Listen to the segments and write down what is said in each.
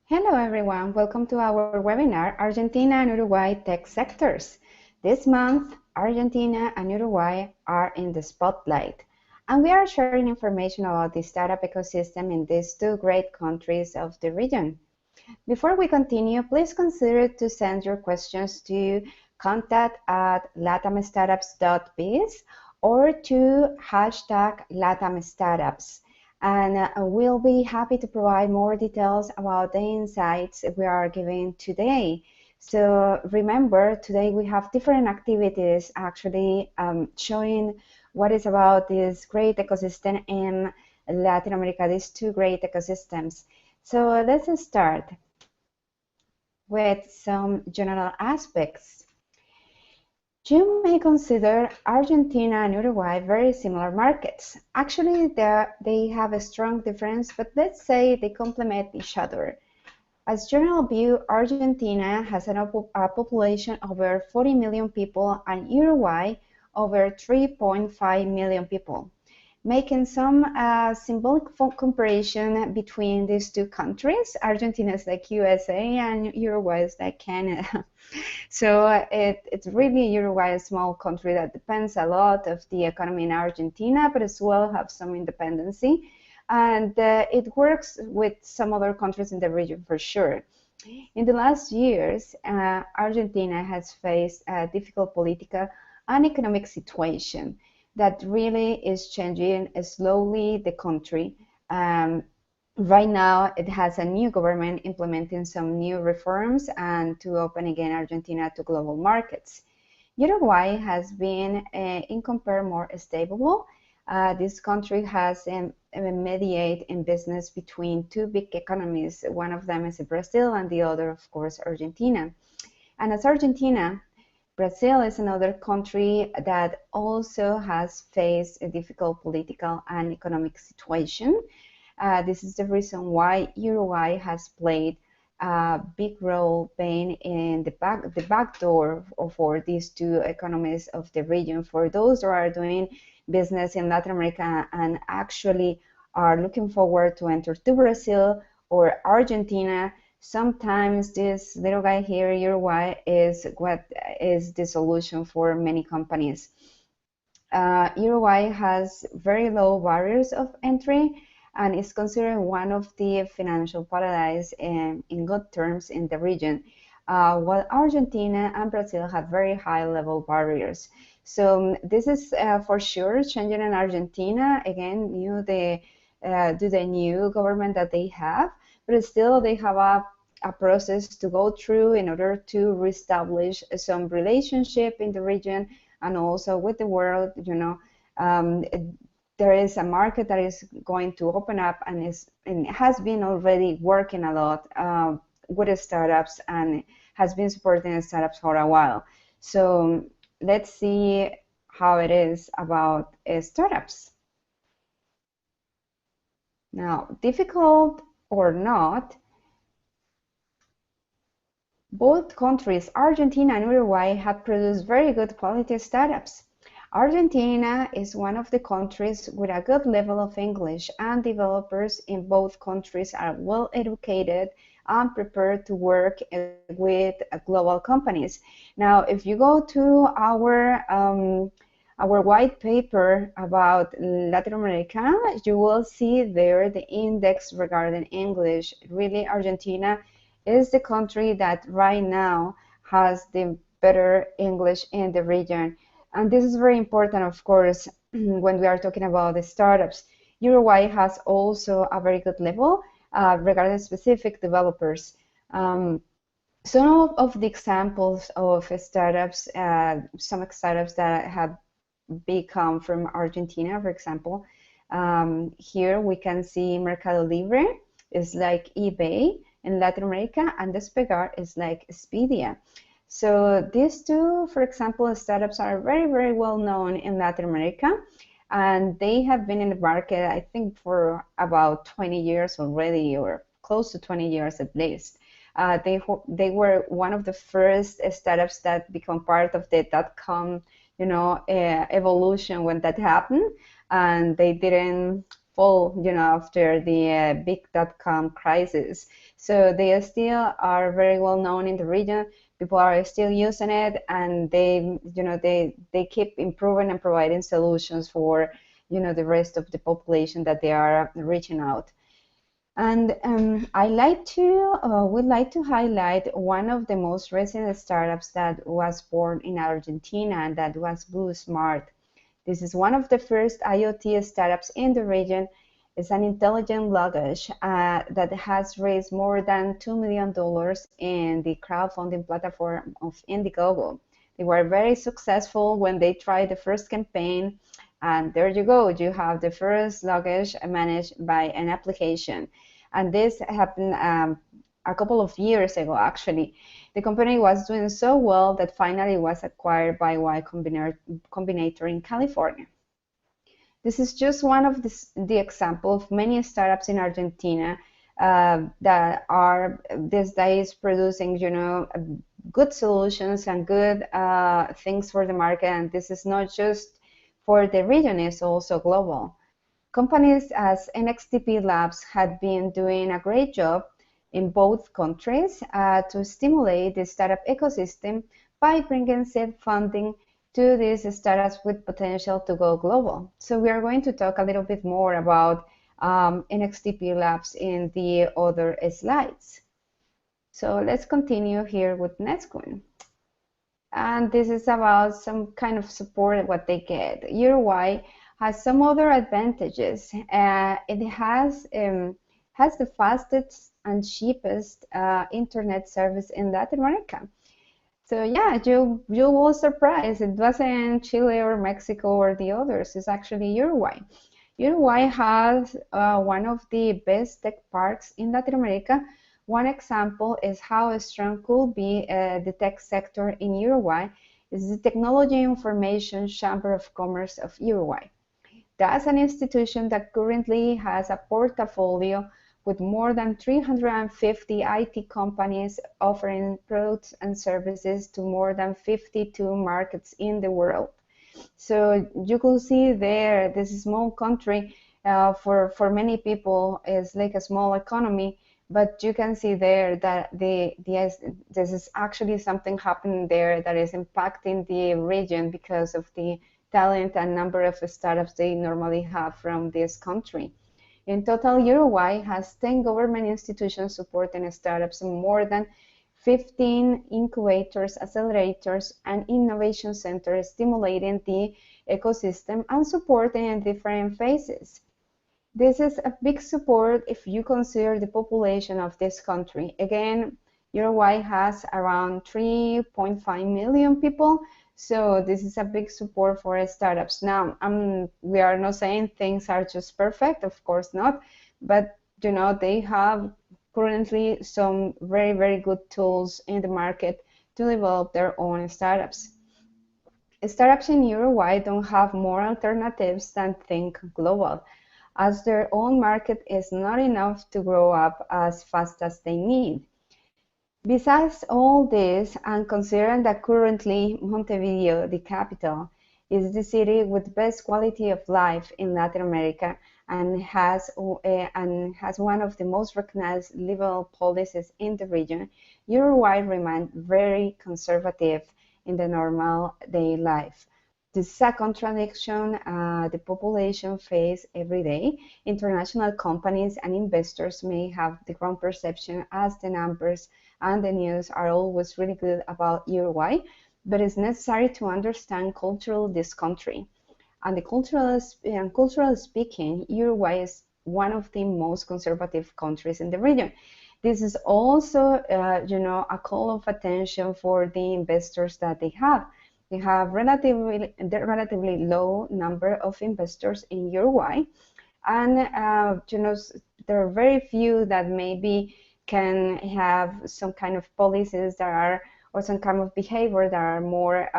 Hello everyone, welcome to our webinar, Argentina and Uruguay Tech Sectors. This month, Argentina and Uruguay are in the spotlight, and we are sharing information about the startup ecosystem in these two great countries of the region. Before we continue, please consider to send your questions to contact@latamstartups.biz or to #LatamStartups. And we'll be happy to provide more details about the insights we are giving today. So remember, today we have different activities actually showing what is about this great ecosystem in Latin America, these two great ecosystems. So let's start with some general aspects. You may consider Argentina and Uruguay very similar markets. Actually, they have a strong difference, but let's say they complement each other. As general view, Argentina has a population over 40 million people and Uruguay over 3.5 million people. Making some symbolic comparison between these two countries. Argentina is like USA and Uruguay is like Canada. So it's really Uruguay, a small country that depends a lot of the economy in Argentina, but as well have some independency. And it works with some other countries in the region for sure. In the last years, Argentina has faced a difficult political and economic situation that really is changing slowly the country. Right now, it has a new government implementing some new reforms and to open again Argentina to global markets. Uruguay has been, in compare, more stable. This country has mediate in business between two big economies. One of them is Brazil and the other, of course, Argentina. And as Argentina, Brazil is another country that also has faced a difficult political and economic situation. This is the reason why Uruguay has played a big role being in the back door for these two economies of the region. For those who are doing business in Latin America and actually are looking forward to enter to Brazil or Argentina, sometimes this little guy here, Uruguay, is what is the solution for many companies. Uruguay has very low barriers of entry and is considered one of the financial paradise in good terms in the region, while Argentina and Brazil have very high level barriers. So this is for sure changing in Argentina, again, due to the new government that they have, but still they have a process to go through in order to reestablish some relationship in the region and also with the world. There is a market that is going to open up and has been already working a lot with startups and has been supporting startups for a while. So let's see how it is about startups. Now, difficult or not, both countries, Argentina and Uruguay, have produced very good quality startups. Argentina is one of the countries with a good level of English, and developers in both countries are well educated and prepared to work with global companies. Now, if you go to our white paper about Latin America, you will see there the index regarding English. Really, Argentina is the country that right now has the better English in the region. And this is very important, of course, when we are talking about the startups. Uruguay has also a very good level regarding specific developers. Some of the examples of startups, some startups that have become from Argentina, for example, here we can see Mercado Libre is like eBay in Latin America, and Despegar is like Expedia. So these two, for example, startups are very, very well known in Latin America, and they have been in the market, I think, for about 20 years already, or close to 20 years at least. They were one of the first startups that become part of the .com, evolution when that happened, and they didn't fall, after the big dot-com crisis. So they still are very well known in the region. People are still using it, and they keep improving and providing solutions for the rest of the population that they are reaching out. And would like to highlight one of the most recent startups that was born in Argentina, and that was Blue Smart. This is one of the first IoT startups in the region. It's an intelligent luggage that has raised more than $2 million in the crowdfunding platform of Indiegogo. They were very successful when they tried the first campaign, and there you go. You have the first luggage managed by an application. And this happened a couple of years ago, actually. The company was doing so well that finally was acquired by Y Combinator in California. This is just one of the example of many startups in Argentina that are these days producing, good solutions and good things for the market. And this is not just for the region, it's also global. Companies as NXTP Labs had been doing a great job in both countries to stimulate the startup ecosystem by bringing seed funding to these startups with potential to go global. So we are going to talk a little bit more about NXTP Labs in the other slides. So let's continue here with next one. And this is about some kind of support what they get. Uruguay has some other advantages. It has the fastest and cheapest internet service in Latin America. So yeah, you will surprise. It wasn't Chile or Mexico or the others. It's actually Uruguay. Uruguay has one of the best tech parks in Latin America. One example is how strong could be the tech sector in Uruguay. Is the Technology Information Chamber of Commerce of Uruguay. That's an institution that currently has a portfolio with more than 350 IT companies offering products and services to more than 52 markets in the world. So you could see there, this small country for many people is like a small economy, but you can see there that this is actually something happening there that is impacting the region because of the talent and number of startups they normally have from this country. In total, Uruguay has 10 government institutions supporting startups and more than 15 incubators, accelerators, and innovation centers stimulating the ecosystem and supporting in different phases. This is a big support if you consider the population of this country. Again, Uruguay has around 3.5 million people, so this is a big support for startups. Now, we are not saying things are just perfect, of course not, but they have currently some very, very good tools in the market to develop their own startups. Startups in Uruguay don't have more alternatives than think global, as their own market is not enough to grow up as fast as they need. Besides all this, and considering that currently Montevideo, the capital, is the city with best quality of life in Latin America and has one of the most recognized liberal policies in the region, Uruguay remains very conservative in the normal day life. This is a contradiction the population face every day. International companies and investors may have the wrong perception as the numbers and the news are always really good about Uruguay, but it's necessary to understand culturally this country. And culturally speaking, Uruguay is one of the most conservative countries in the region. This is also, a call of attention for the investors that they have. They have relatively low number of investors in Uruguay, and there are very few that maybe can have some kind of policies that are, or some kind of behavior that are more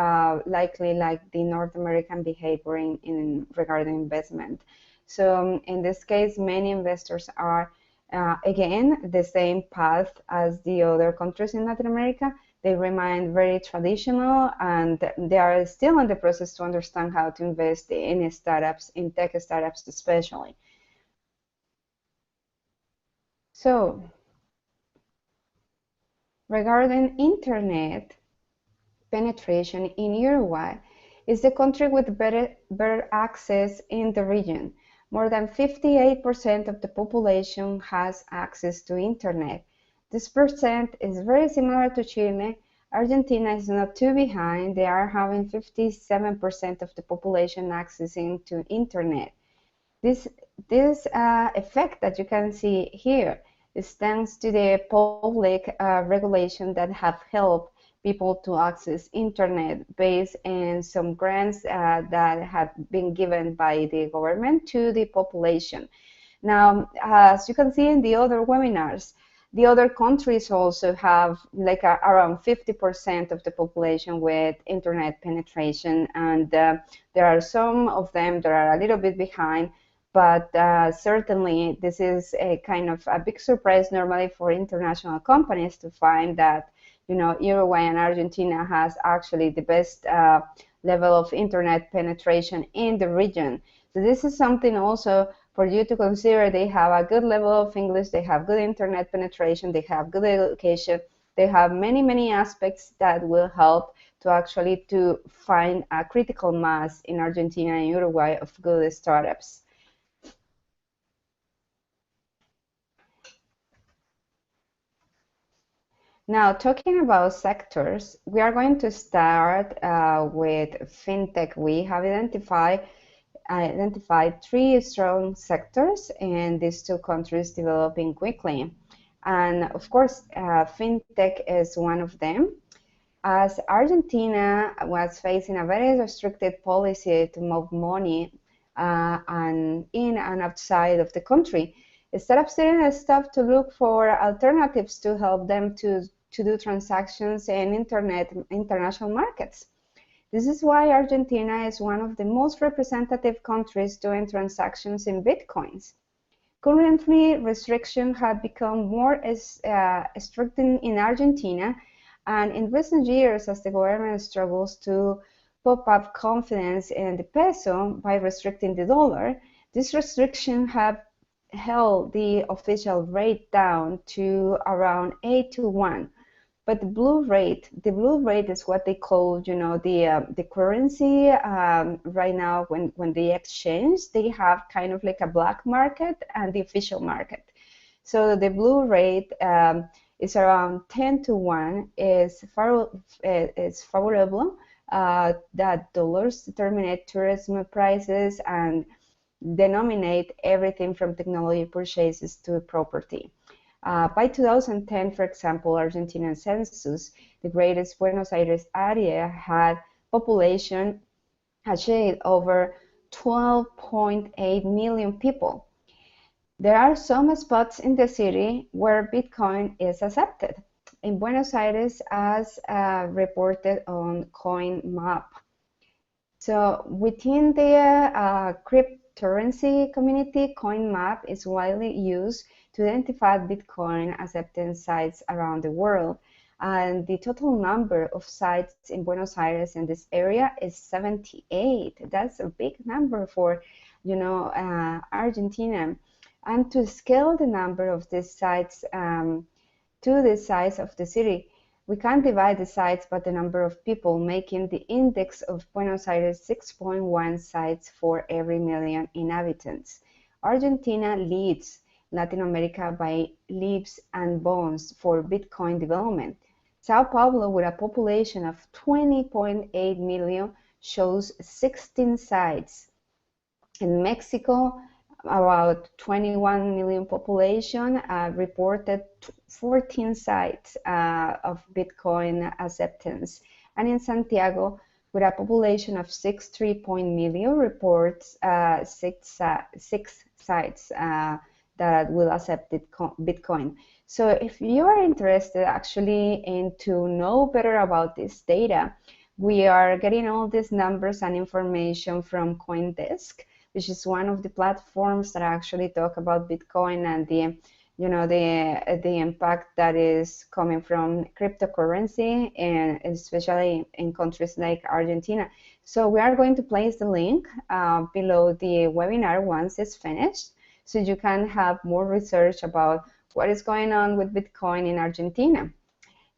likely like the North American behavior in regarding investment. So in this case, many investors are, again, the same path as the other countries in Latin America. They remain very traditional, and they are still in the process to understand how to invest in startups, in tech startups especially. So, regarding internet penetration in Uruguay, is the country with better access in the region. More than 58% of the population has access to internet. This percent is very similar to Chile. Argentina is not too behind. They are having 57% of the population accessing to internet. This, this effect that you can see here is thanks to the public regulation that have helped people to access internet based on some grants that have been given by the government to the population. Now, as you can see in the other webinars, the other countries also have like around 50% of the population with internet penetration, and there are some of them that are a little bit behind, but certainly this is a kind of a big surprise normally for international companies to find that, you know, Uruguay and Argentina has actually the best level of internet penetration in the region. So this is something also for you to consider. They have a good level of English, they have good internet penetration, they have good education, they have many aspects that will help to actually to find a critical mass in Argentina and Uruguay of good startups. Now, talking about sectors, we are going to start with fintech. We have identified three strong sectors in these two countries developing quickly. And of course, fintech is one of them. As Argentina was facing a very restricted policy to move money and in and outside of the country, startups didn't stop to look for alternatives to help them to do transactions in international markets. This is why Argentina is one of the most representative countries doing transactions in Bitcoins. Currently, restrictions have become more strict in Argentina, and in recent years, as the government struggles to pop up confidence in the peso by restricting the dollar, these restrictions have held the official rate down to around 8 to 1. But the blue rate is what they call, you know, the currency right now. When they exchange, they have kind of like a black market and the official market. So the blue rate is around 10 to 1. Is favorable that dollars determine tourism prices and denominate everything from technology purchases to property. By 2010, for example, Argentinian census, the greatest Buenos Aires area had population achieved over 12.8 million people. There are some spots in the city where Bitcoin is accepted. In Buenos Aires, as reported on CoinMap. So within the cryptocurrency community, CoinMap is widely used to identify Bitcoin acceptance sites around the world. And the total number of sites in Buenos Aires in this area is 78. That's a big number for, you know, Argentina. And to scale the number of these sites to the size of the city, we can divide the sites by the number of people, making the index of Buenos Aires 6.1 sites for every million inhabitants. Argentina leads Latin America by leaps and bounds for Bitcoin development. Sao Paulo, with a population of 20.8 million, shows 16 sites. In Mexico, about 21 million population reported 14 sites of Bitcoin acceptance. And in Santiago, with a population of 63 million, reports six sites that will accept Bitcoin. So if you are interested actually in to know better about this data, we are getting all these numbers and information from CoinDesk, which is one of the platforms that actually talk about Bitcoin and the, you know, the impact that is coming from cryptocurrency, and especially in countries like Argentina. So we are going to place the link below the webinar once it's finished, so you can have more research about what is going on with Bitcoin in Argentina.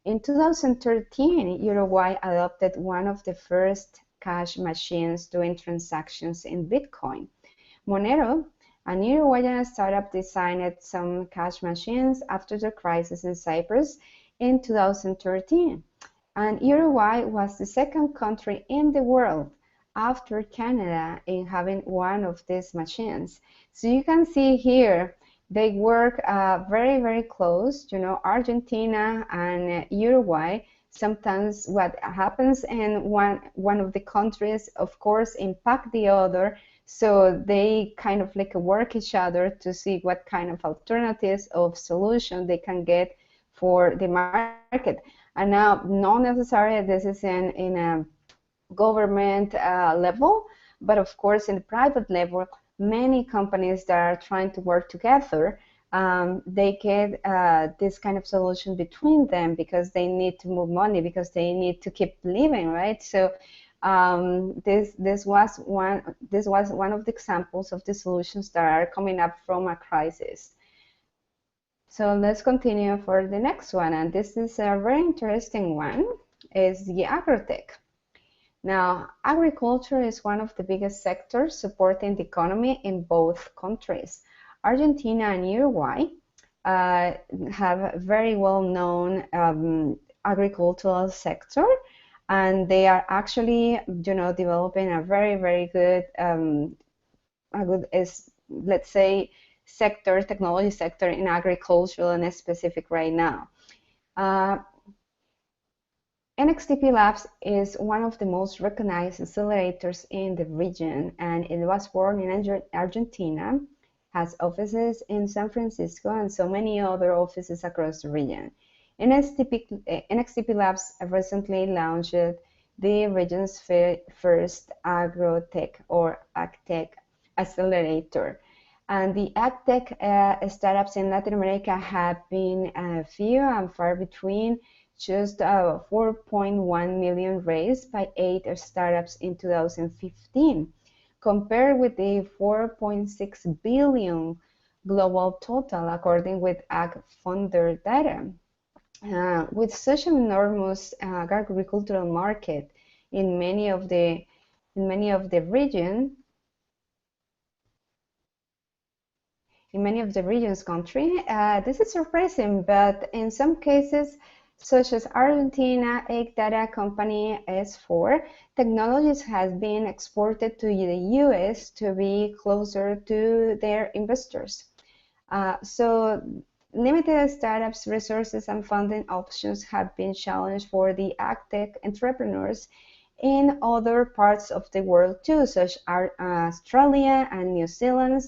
In 2013, Uruguay adopted one of the first cash machines doing transactions in Bitcoin. Monero, an Uruguayan startup, designed some cash machines after the crisis in Cyprus in 2013. And Uruguay was the second country in the world after Canada in having one of these machines. So you can see here, they work very, very close. You know, Argentina and Uruguay, sometimes what happens in one of the countries, of course, impact the other. So they kind of like work each other to see what kind of alternatives of solution they can get for the market. And now, not necessarily this is in a government level, but of course in the private level, many companies that are trying to work together, they get this kind of solution between them because they need to move money, because they need to keep living, right? So this was one of the examples of the solutions that are coming up from a crisis. So let's continue for the next one, and this is a very interesting one, is the agrotech. Now, agriculture is one of the biggest sectors supporting the economy in both countries. Argentina and Uruguay have a very well-known agricultural sector, and they are actually, you know, developing a very, very good, let's say, sector, technology sector in agriculture and specific right now. NXTP Labs is one of the most recognized accelerators in the region, and it was born in Argentina, has offices in San Francisco and so many other offices across the region. NXTP Labs recently launched the region's first agrotech or agtech accelerator. And the agtech startups in Latin America have been few and far between, just 4.1 million raised by 8 startups in 2015, compared with the 4.6 billion global total, according with Ag Funder data. With such an enormous agricultural market in many of the regions country, this is surprising, but in some cases, such as Argentina, Egg Data Company S4, technologies has been exported to the US to be closer to their investors. So limited startups, resources, and funding options have been challenged for the agtech entrepreneurs in other parts of the world too, such as Australia and New Zealand,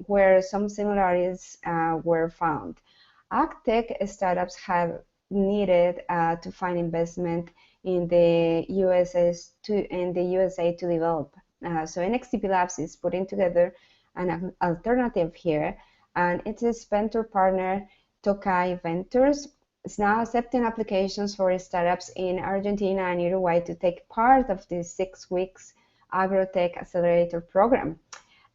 where some similarities were found. Agtech startups have needed to find investment in the USA to develop. So NXTP Labs is putting together an alternative here, and its venture partner Tokai Ventures is now accepting applications for startups in Argentina and Uruguay to take part of the 6 weeks Agrotech Accelerator program.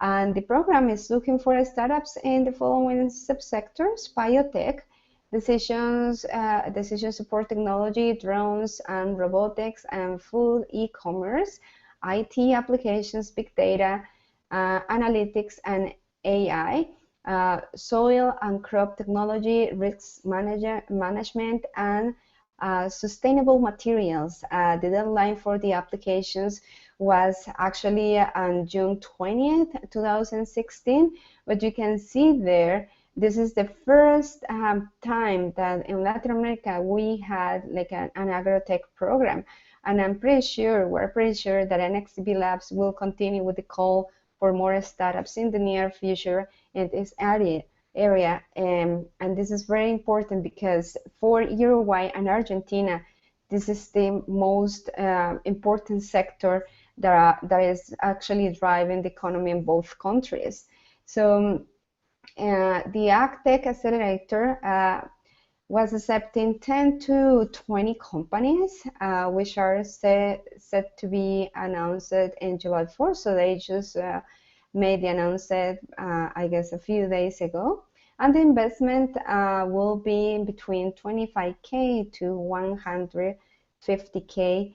And the program is looking for startups in the following subsectors: biotech, decision support technology, drones and robotics, and food e-commerce, IT applications, big data, analytics and AI, soil and crop technology, risk management, and sustainable materials. The deadline for the applications was actually on June 20th, 2016, but you can see there, this is the first time that in Latin America we had like an agrotech program, and we're pretty sure that NXTP Labs will continue with the call for more startups in the near future in this area. And this is very important because for Uruguay and Argentina, this is the most important sector that is actually driving the economy in both countries. So the agtech accelerator was accepting 10 to 20 companies, which are set to be announced in July 4th. So they just made the announcement, I guess, a few days ago. And the investment will be between 25K to 150K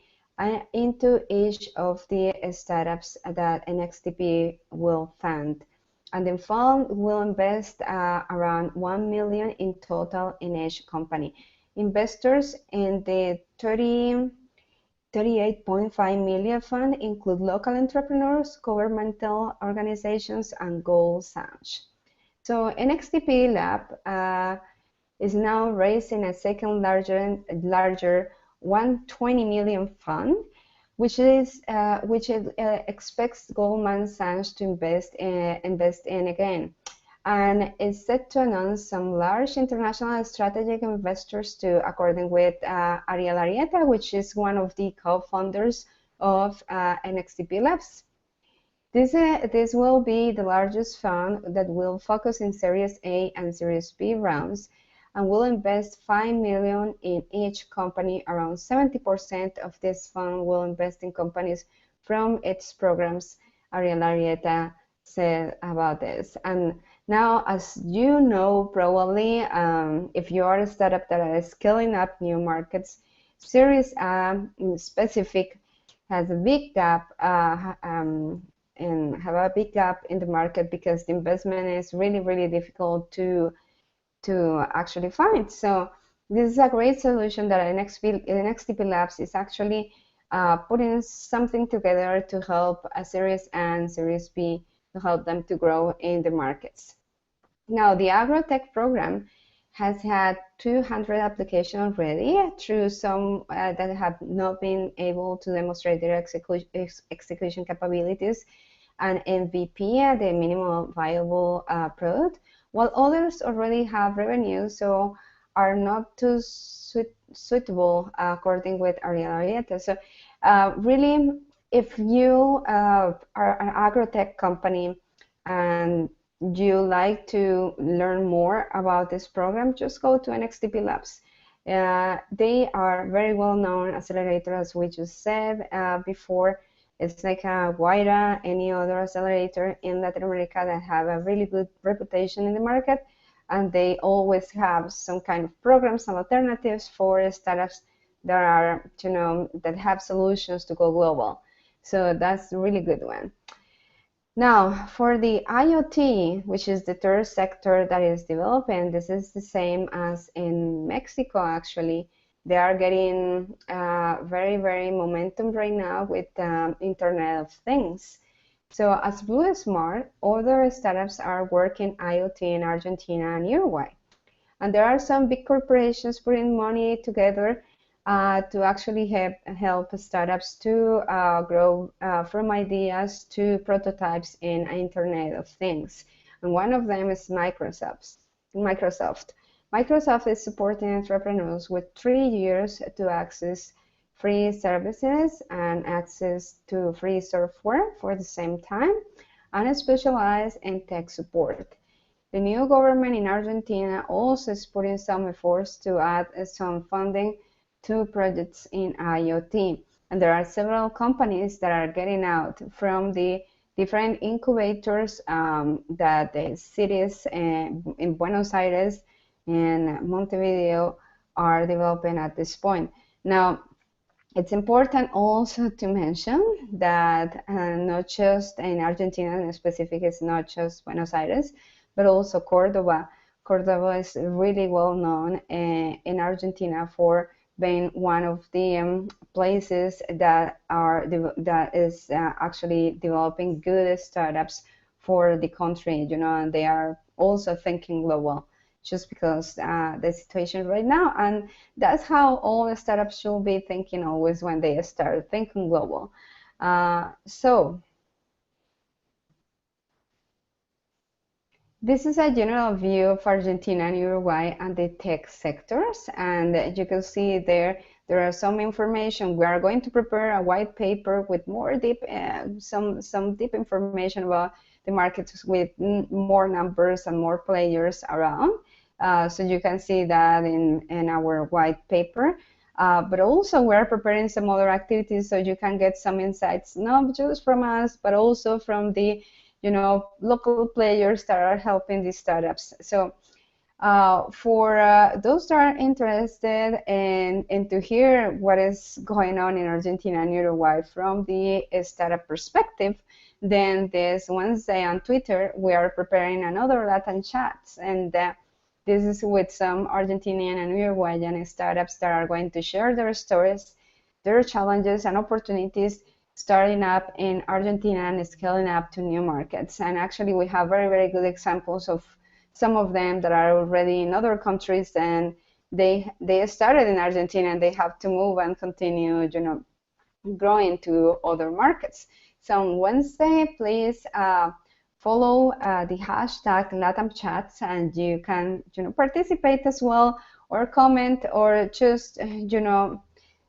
into each of the startups that NXTP will fund. And the fund will invest around 1 million in total in each company. Investors in the 38.5 million fund include local entrepreneurs, governmental organizations, and Gold Sanch. So NXTP Lab is now raising a second larger 120 million fund, which expects Goldman Sachs to invest in again, and is set to announce some large international strategic investors too, according with Ariel Arieta, which is one of the co-founders of NXTP Labs. This will be the largest fund that will focus in Series A and Series B rounds and will invest 5 million in each company. Around 70% of this fund will invest in companies from its programs, Ariel Arieta said about this. And now, as you know, probably, if you are a startup that is scaling up new markets, Series A in specific has a big gap and have a big gap in the market because the investment is really, really difficult to actually find. So this is a great solution that NXTP Labs is actually putting something together to help a Series A and Series B to help them to grow in the markets. Now, the AgroTech program has had 200 applications already through some that have not been able to demonstrate their execution capabilities and MVP, the minimum viable product, while others already have revenue, so are not too suitable, according with Ariel Arieta. So really, if you are an agrotech company and you like to learn more about this program, just go to NXTP Labs. They are very well known accelerator, as we just said before. It's like a Guaira, any other accelerator in Latin America that have a really good reputation in the market, and they always have some kind of programs and alternatives for startups that are, that have solutions to go global. So that's a really good one. Now, for the IoT, which is the third sector that is developing, this is the same as in Mexico, actually. They are getting very, very momentum right now with Internet of Things. So as Blue Smart, other startups are working IoT in Argentina and Uruguay. And there are some big corporations putting money together to actually help startups to grow from ideas to prototypes in Internet of Things. And one of them is Microsoft. Microsoft is supporting entrepreneurs with 3 years to access free services and access to free software for the same time, and specialize in tech support. The new government in Argentina also is putting some efforts to add some funding to projects in IoT. And there are several companies that are getting out from the different incubators that the cities in Buenos Aires and Montevideo are developing at this point. Now, it's important also to mention that not just in Argentina in specific, it's not just Buenos Aires, but also Cordoba. Cordoba is really well known in Argentina for being one of the places that is actually developing good startups for the country, and they are also thinking global, just because the situation right now, and that's how all the startups should be thinking always when they start thinking global. So this is a general view of Argentina and Uruguay and the tech sectors, and you can see there are some information. We are going to prepare a white paper with more deep, some deep information about the markets with more numbers and more players around. So you can see that in our white paper. But also we're preparing some other activities so you can get some insights, not just from us, but also from the local players that are helping these startups. So For those that are interested in to hear what is going on in Argentina and Uruguay from the startup perspective, then this Wednesday on Twitter, we are preparing another LatAm chats, and this is with some Argentinian and Uruguayan startups that are going to share their stories, their challenges and opportunities starting up in Argentina and scaling up to new markets. And actually, we have very, very good examples of some of them that are already in other countries, and they started in Argentina and they have to move and continue, growing to other markets. So on Wednesday, please follow the hashtag LatAm Chats, and you can, participate as well, or comment, or just,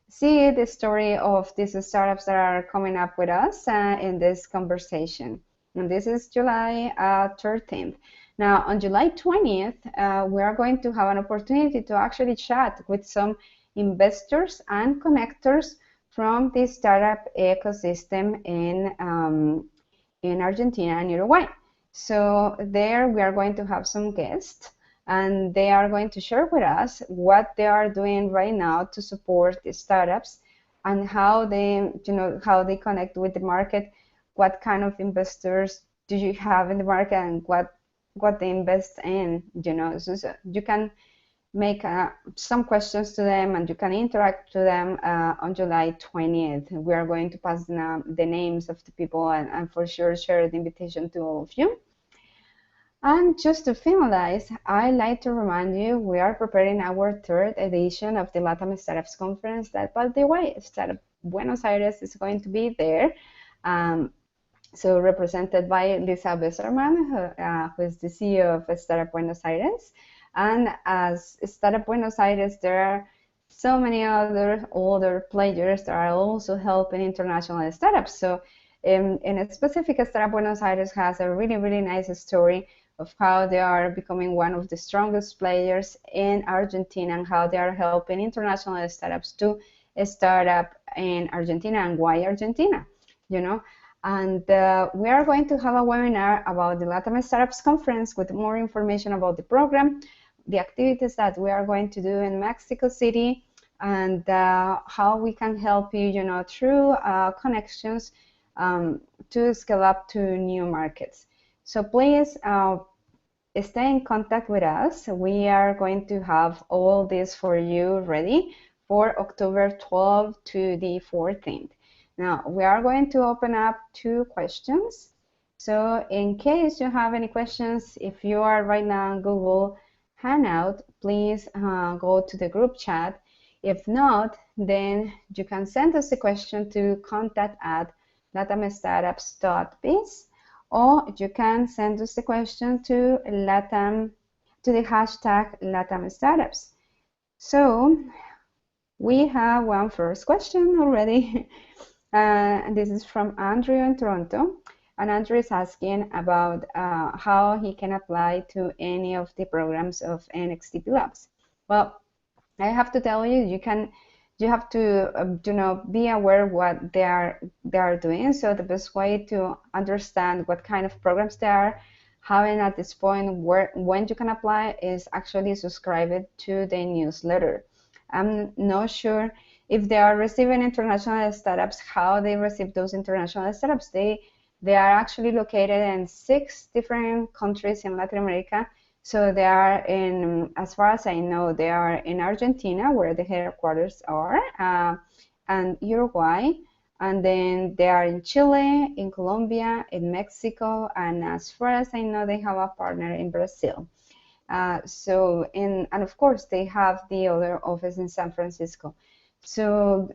see the story of these startups that are coming up with us in this conversation. And this is July 13th. Now, on July 20th, we are going to have an opportunity to actually chat with some investors and connectors from the startup ecosystem in Argentina and Uruguay. So there we are going to have some guests, and they are going to share with us what they are doing right now to support the startups and how they, how they connect with the market, what kind of investors do you have in the market, and what they invest in, so you can make some questions to them, and you can interact to them on July 20th. We are going to pass the names of the people, and for sure share the invitation to all of you. And just to finalize, I'd like to remind you, we are preparing our third edition of the LatAm Startups Conference that, by the way, Startup Buenos Aires is going to be there. So represented by Lisa Besserman, who is the CEO of Startup Buenos Aires. And as Startup Buenos Aires, there are so many other players that are also helping international startups. So in a specific, Startup Buenos Aires has a really, really nice story of how they are becoming one of the strongest players in Argentina, and how they are helping international startups to start up in Argentina, and why Argentina, And we are going to have a webinar about the LatAm Startups Conference with more information about the program, the activities that we are going to do in Mexico City, and how we can help you, through connections to scale up to new markets. So please stay in contact with us. We are going to have all this for you ready for October 12th to the 14th. Now, we are going to open up 2 questions. So in case you have any questions, if you are right now on Google Hangout, please go to the group chat. If not, then you can send us a question to contact@latamstartups.biz, or you can send us the question to the hashtag LatAm Startups. So we have one first question already. And this is from Andrew in Toronto. And Andrew is asking about how he can apply to any of the programs of NXTP Labs. Well, I have to tell you, you have to be aware what they are doing. So the best way to understand what kind of programs they are having at this point, when you can apply, is actually subscribe to the newsletter. I'm not sure if they are receiving international startups, how they receive those international startups. They are actually located in 6 different countries in Latin America. So they are in, as far as I know, they are in Argentina, where the headquarters are, and Uruguay. And then they are in Chile, in Colombia, in Mexico, and as far as I know, they have a partner in Brazil. And of course, they have the other office in San Francisco. So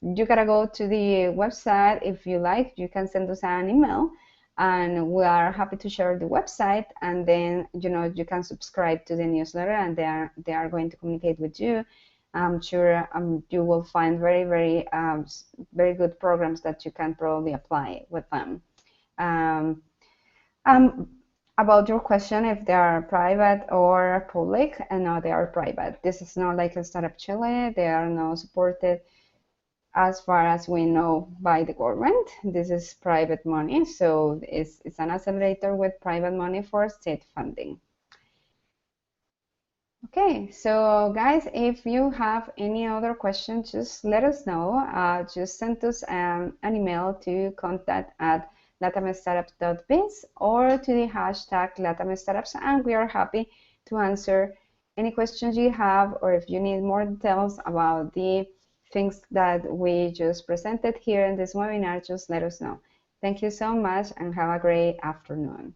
you gotta go to the website. If you like, you can send us an email, and we are happy to share the website, and then you can subscribe to the newsletter, and they are going to communicate with you. I'm sure you will find very, very very good programs that you can probably apply with them. About your question, if they are private or public, and no, they are private. This is not like a Startup Chile. They are not supported, as far as we know, by the government. This is private money, so it's an accelerator with private money for state funding. Okay, so guys, if you have any other questions, just let us know. Just send us an email to contact@latamstartups.biz or to the hashtag LatAmStartups, and we are happy to answer any questions you have, or if you need more details about the things that we just presented here in this webinar, just let us know. Thank you so much and have a great afternoon.